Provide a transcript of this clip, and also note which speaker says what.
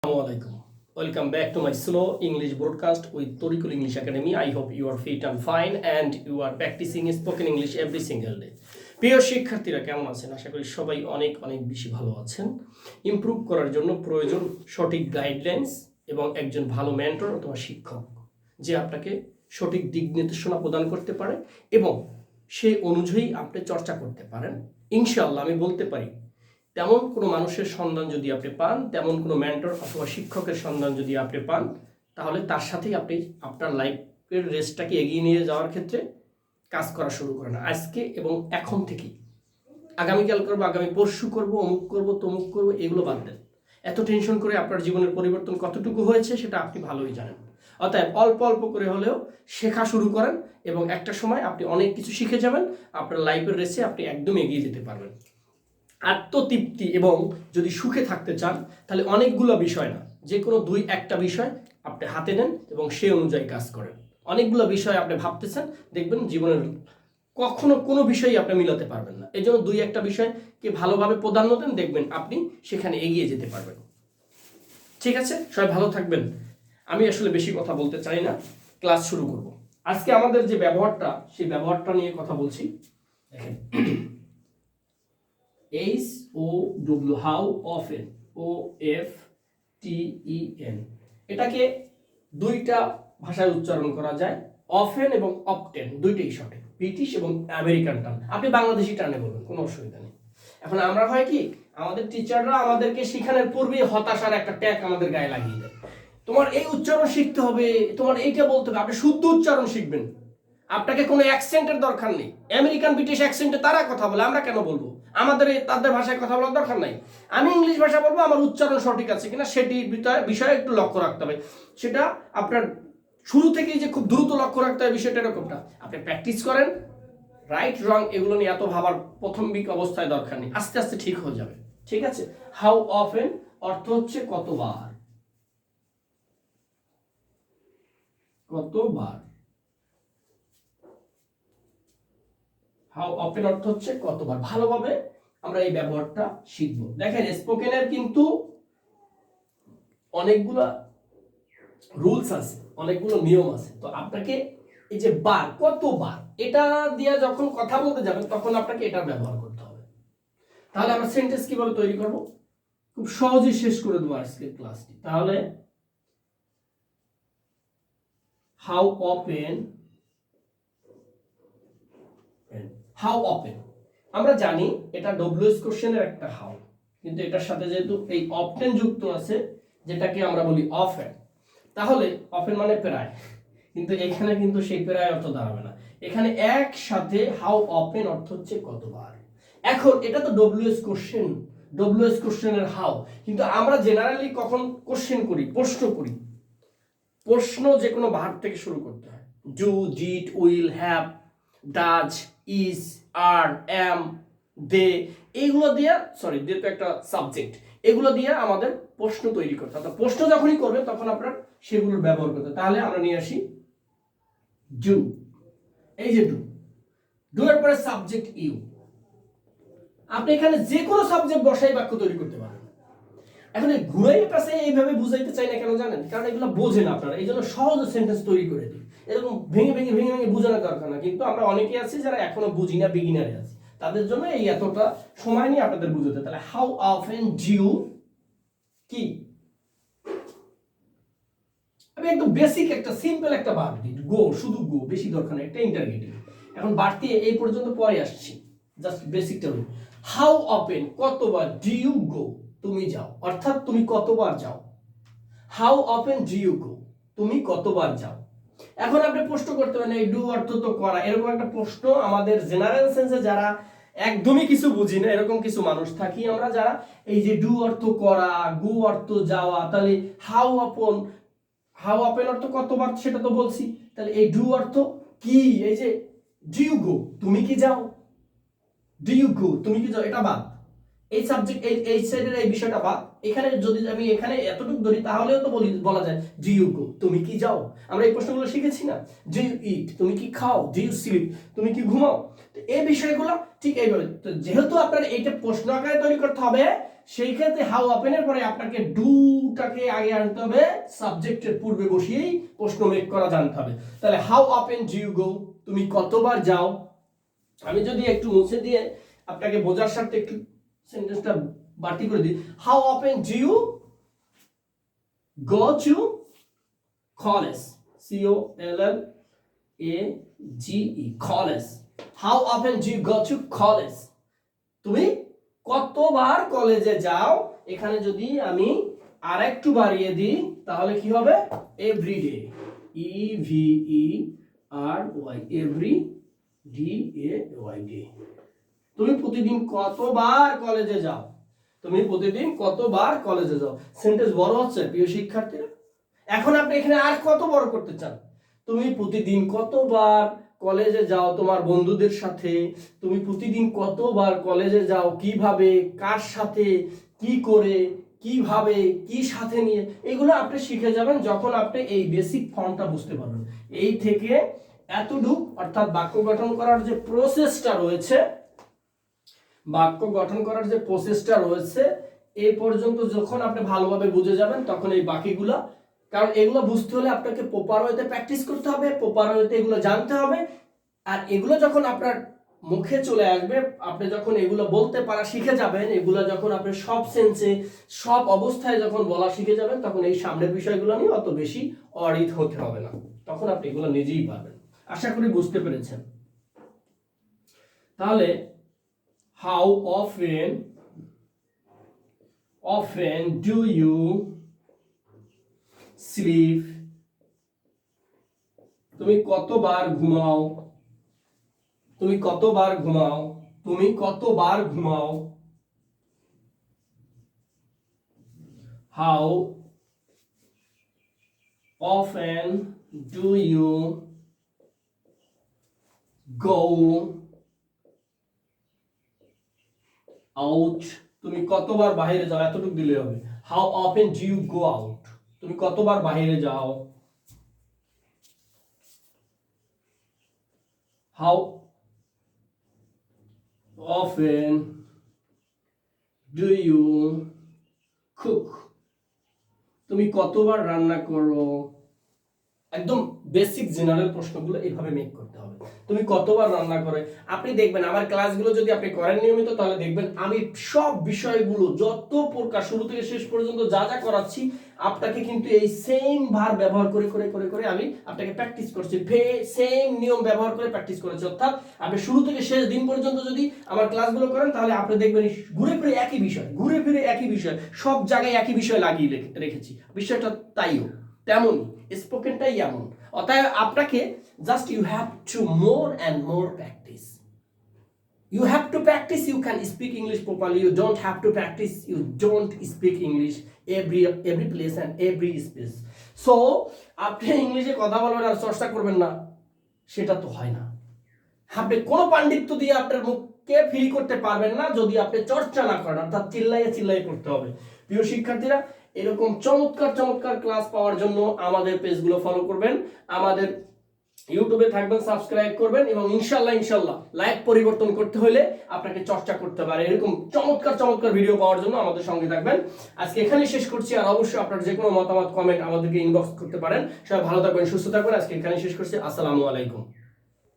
Speaker 1: Assalamualaikum. Welcome back to my slow English broadcast with Torikul English Academy. I hope you are fit and fine and you are practicing spoken English every single day. প্রিয় শিক্ষার্থীরা কেমন আছেন? আশা করি সবাই অনেক বেশি ভালো আছেন। ইমপ্রুভ করার জন্য প্রয়োজন সঠিক গাইডলাইন্স এবং একজন ভালো মেন্টর অথবা শিক্ষক যে আপনাকে সঠিক দিক নির্দেশনা প্রদান করতে পারে এবং সেই অনুযায়ী আপনি চর্চা করতে পারেন। ইনশাআল্লাহ আমি বলতে পারি তেমন কোনো মানুষের সন্ধান যদি আপনি পান, তেমন কোনো মেন্টর অথবা শিক্ষকের সন্ধান যদি আপনি পান, তাহলে তার সাথেই আপনি আপনার লাইফের রেসটাকে এগিয়ে নিয়ে যাওয়ার ক্ষেত্রে কাজ করা শুরু করেন আজকে এবং এখন থেকেই। আগামীকাল করবো, আগামী পরশু করবো, অমুক করবো, তমুক করবো, এগুলো বাদ দেন। এত টেনশন করে আপনার জীবনের পরিবর্তন কতটুকু হয়েছে সেটা আপনি ভালোই জানেন। অতএব অল্প অল্প করে হলেও শেখা শুরু করেন এবং একটা সময় আপনি অনেক কিছু শিখে যাবেন। আপনার লাইফের রেসে আপনি একদম এগিয়ে যেতে পারবেন। আত্মতৃপ্তি এবং যদি সুখে থাকতে চান তাহলে অনেকগুলো বিষয় না, যে কোনো দুই একটা বিষয় আপনি হাতে নেন এবং সেই অনুযায়ী কাজ করেন। অনেকগুলো বিষয় আপনি ভাবতেছেন, দেখবেন জীবনের কখনো কোনো বিষয়ই আপনি মিলাতে পারবেন না। এই জন্য দুই একটা বিষয়কে ভালোভাবে প্রাধান্য দেন, দেখবেন আপনি সেখানে এগিয়ে যেতে পারবেন। ঠিক আছে, সবাই ভালো থাকবেন। আমি আসলে বেশি কথা বলতে চাই না, ক্লাস শুরু করব। আজকে আমাদের যে ব্যবহারটা, সেই ব্যবহারটা নিয়ে কথা বলছি। দেখেন, HOW, how often, OFTEN, এটাকে দুইটা ভাষায় উচ্চারণ করা যায়, অফেন এবং অপটেন, দুইটাই সঠিক। ব্রিটিশ এবং আমেরিকান টার্ম, আপনি বাংলাদেশি টার্মে বলবেন, কোনো অসুবিধা নেই। এখন আমরা হয় কি, আমাদের টিচাররা আমাদেরকে শেখানোর পূর্বেই হতাশার একটা ট্যাগ আমাদের গায়ে লাগিয়ে দেয়। তোমার এই উচ্চারণ শিখতে হবে, তোমার এইটা বলতে হবে, আপনি শুদ্ধ উচ্চারণ শিখবেন। আপনাকে কোনো অ্যাকসেন্টের দরকার নেই। আমেরিকান ব্রিটিশ অ্যাকসেন্টে তারা কথা বলে, আমরা কেন বলবো? আমাদের তাদের ভাষায় কথা বলার দরকার নাই। আমি ইংলিশ ভাষা বলবো, আমার উচ্চারণ সঠিক আছে কিনা সেটি বিষয়ে একটু লক্ষ্য রাখতে হবে। সেটা আপনার শুরু থেকেই যে খুব দ্রুত লক্ষ্য রাখতে হবে বিষয়টা এরকমটা। আপনি প্র্যাকটিস করেন, রাইট রং এগুলো নিয়ে এত ভাবার প্রথমিক অবস্থায় দরকার নেই, আস্তে আস্তে ঠিক হয়ে যাবে। ঠিক আছে, হাউ অফেন অর্থ হচ্ছে কতবার, কতবার। হাউ অফেন অর্থ হচ্ছে কতবার। ভালোভাবে আমরা এই ব্যবহারটা শিখবো। দেখেন, স্পোকেনের কিন্তু অনেকগুলো রুলস আছে, অনেকগুলো নিয়ম আছে। তো আপনাকে এই যে বার, কতবার, এটা দিয়ে যখন কথা বলতে যাবেন তখন আপনাকে এটা ব্যবহার করতে হবে। তাহলে আমরা সেন্টেন্স কিভাবে তৈরি করব, খুব সহজেই শেষ করে দেবো আজকের ক্লাসটি। তাহলে হাউ অফেন, হাউ অফেন আমরা জানি এটা ডব্লিউএস কোশ্চেনের একটা হাউ, কিন্তু এটার সাথে যেহেতু এই অফটেন যুক্ত আছে, যেটাকে আমরা বলি অফেন, তাহলে অফেন মানে প্রায়, কিন্তু এখানে কিন্তু সেই প্রায় অর্থ দাঁড়াবে না। এখানে একসাথে হাউ অফেন অর্থ হচ্ছে কতবার। এখন এটা তো ডব্লিউএস কোশ্চেন, ডব্লিউএস কোশ্চেনের হাউ, কিন্তু আমরা জেনারেলি কখন কোশ্চেন করি, প্রশ্ন করি। প্রশ্ন যে কোনো ভার্ব থেকে শুরু করতে হয়। Do, did, will, have, does, is, are, am, দে, এইগুলো দিয়ে, সরি দে তো একটা সাবজেক্ট, এগুলো দিয়ে আমাদের প্রশ্ন তৈরি করতে হয়। প্রশ্ন যখনই করবে তখন আপনার সেগুলোর ব্যবহার করতে। তাহলে আমরা নিয়ে আসি ডু। এই যে ডু, ডু এর পরে সাবজেক্ট ইউ। আপনি এখানে যে কোনো সাবজেক্ট বসাই বাক্য তৈরি করতে পারেন। এখন এই ঘুরাই পাশে এইভাবে বুঝাইতে চাই না কেন জানেন? কারণ এগুলো বোঝেন আপনারা, এই জন্য সহজ সেন্টেন্স তৈরি করে দিই। এরকম ভেঙে ভেঙে ভেঙে ভেঙে বোঝানোর দরকার না। কিন্তু আমরা অনেকেই আছি যারা এখনো বুঝি না, বিগিনারে আছি, তাদের জন্য এই এতটা সময় নিয়ে আপনাদের বুঝাতে। তাহলে হাউ অফেন ডু কি, আমি একদম বেসিক একটা সিম্পল একটা ভার্ব দিই, গো, শুধু গো, বেশি দরকার নেই, একটা ইন্টারগেটিভ। এখন বাড়তি এই পর্যন্ত পরে আসছি, জাস্ট বেসিকটা বলি। হাউ অফেন কতবার, ডু ইউ গো, তুমি যাও, অর্থাৎ তুমি কতবার যাও। How often do you go, তুমি কতবার যাও। এখন আপনি প্রশ্ন করতে পারেন, এই ডু অর্থ তো করা, এরকম একটা প্রশ্ন আমাদের জেনারেল সেন্সে যারা একদমই কিছু বুঝি না এরকম কিছু মানুষ থাকি আমরা, যারা এই যে ডু অর্থ করা, গো অর্থ যাওয়া, তাহলে হাউ অফেন, হাউ অফেন অর্থ কতবার সেটা তো বলছি, তাহলে এই ডু অর্থ কি, এই যে ডু ইউ গো, তুমি কি যাও, ডু ইউ গো, তুমি কি যাও, এটা বাদ। এই সাবজেক্ট এই সাইডের এই বিষয়টা বাদ। এখানে যদি আমি এখানে এতটুকু ধরি তাহলেও তো বলা যায় ডু ইউ গো, তুমি কি যাও। আমরা এই প্রশ্নগুলো শিখেছি না, ডু ইউ ইট, তুমি কি খাও, ডু ইউ স্লিপ, তুমি কি ঘুমাও। তো এই বিষয়গুলো ঠিক এইভাবে, তো যেহেতু আপনার এইটা প্রশ্ন আকারে তৈরি করতে হবে, সেই ক্ষেত্রে হাউ অফেনের পরে আপনাকে ডুটাকে আগে আনতে হবে, সাবজেক্টের পূর্বে বসিয়েই প্রশ্ন মেক করা জানতে হবে। তাহলে how often do you go, তুমি কতবার যাও। আমি যদি একটু মুছে দিয়ে আপনাকে বোঝার সাথে একটু সেন্টেন্সটা বাড়তি করে দিই, how often do you go to college, COLLAGE, college. How often do you go to college, তুমি কতবার কলেজে যাও। এখানে যদি আমি আর একটু বাড়িয়ে দিই তাহলে কি হবে, এভরিডে, EVERY, এভরি, DAY, তুমি প্রতিদিন কতবার কলেজে যাও, তুমি প্রতিদিন কতবার কলেজে যাও। সেন্টেন্স বড় হচ্ছে প্রিয় শিক্ষার্থীরা। এখন আপনি এখানে আর কত বড় করতে চান, তুমি প্রতিদিন কতবার কলেজে যাও তোমার বন্ধুদের সাথে, তুমি প্রতিদিন কতবার কলেজে যাও, কিভাবে, কার সাথে, কি করে, কিভাবে, কি সাথে নিয়ে, এগুলো আপনি শিখে যাবেন যখন আপনি এই বেসিক ফর্মটা বুঝতে পারবেন। এই থেকে এতটুক, অর্থাৎ বাক্য গঠন করার যে প্রসেসটা রয়েছে, বাক্য গঠন করার যে প্রসেসটা রয়েছে এই পর্যন্ত যখন আপনি ভালোভাবে বুঝে যাবেন, তখন এই বাকিগুলো, কারণ এগুলো বুঝতে হলে আপনাকে প্রপার ওয়েতে প্র্যাকটিস করতে হবে, প্রপার ওয়েতে এগুলো জানতে হবে। আর এগুলো যখন আপনার মুখে চলে আসবে, আপনি যখন এগুলো বলতে পারা শিখে যাবেন, এগুলো যখন আপনি সব সেন্সে, সব অবস্থায় যখন বলা শিখে যাবেন, তখন এই সামনের বিষয়গুলো নিয়ে অত বেশি অরিত হতে হবে না, তখন আপনি এগুলো নিজেই পারবেন। আশা করি বুঝতে পেরেছেন। তাহলে how often do you sleep, তুমি কতবার ঘুমাও, তুমি কতবার ঘুমাও, তুমি কতবার ঘুমাও। how often do you go out, তুমি কতবার বাইরে যাও, এতটুকু দিলে হবে। How often do you go out, তুমি কতবার বাইরে যাও। How often do you cook, তুমি কতবার রান্না করো। একদম বেসিক জেনারেল প্রশ্নগুলো এইভাবে মেক করতে হবে। তুমি কতবার রান্না করে, আপনি দেখবেন আমার ক্লাসগুলো যদি আপনি করেন নিয়মিত, তাহলে দেখবেন আমি সব বিষয়গুলো যত প্রকার শুরু থেকে শেষ পর্যন্ত যা যা করাচ্ছি, আপনাকে কিন্তু এই সেম ভার ব্যবহার করে করে করে করে আমি আপনাকে প্র্যাকটিস করছি, সেম নিয়ম ব্যবহার করে প্র্যাকটিস করেছি। অর্থাৎ আপনি শুরু থেকে শেষ দিন পর্যন্ত যদি আমার ক্লাসগুলো করেন, তাহলে আপনি দেখবেন ঘুরে ফিরে একই বিষয়, ঘুরে ফিরে একই বিষয়, সব জায়গায় একই বিষয় লাগিয়ে রেখেছি। বিষয়টা তাইও তেমনই, স্পোকেনটাই এমন। অতএব আপনাকে just you have to more and more practice. You have to practice, you can speak English properly. You don't have to practice, you don't speak English every place and every space. So আপনি ইংলিশে কথা বলবেন আর চর্চা করবেন না, সেটা তো হয় না। আপনি কোনো পাণ্ডিত্য দিয়ে আপনার মুখকে ফ্রি করতে পারবেন না যদি আপনি চর্চা না করেন, অর্থাৎ চিল্লাইয়ে চিল্লাইয়ে করতে হবে। প্রিয় শিক্ষার্থীরা, এরকম চমৎকার চমৎকার ক্লাস পাওয়ার জন্য আমাদের পেজগুলো ফলো করবেন, আমাদের ইউটিউবে থাকবেন, সাবস্ক্রাইব করবেন, এবং ইনশাল্লাহ লাইফ পরিবর্তন করতে হলে আপনাকে চর্চা করতে পারে। এরকম চমৎকার চমৎকার ভিডিও পাওয়ার জন্য আমাদের সঙ্গে থাকবেন। আজকে এখানেই শেষ করছি, আর অবশ্যই আপনার যে কোনো মতামত, কমেন্ট আমাদেরকে ইনবক্স করতে পারেন। সবাই ভালো থাকবেন, সুস্থ থাকবেন। আজকে এখানেই শেষ করছি। আসসালামু আলাইকুম।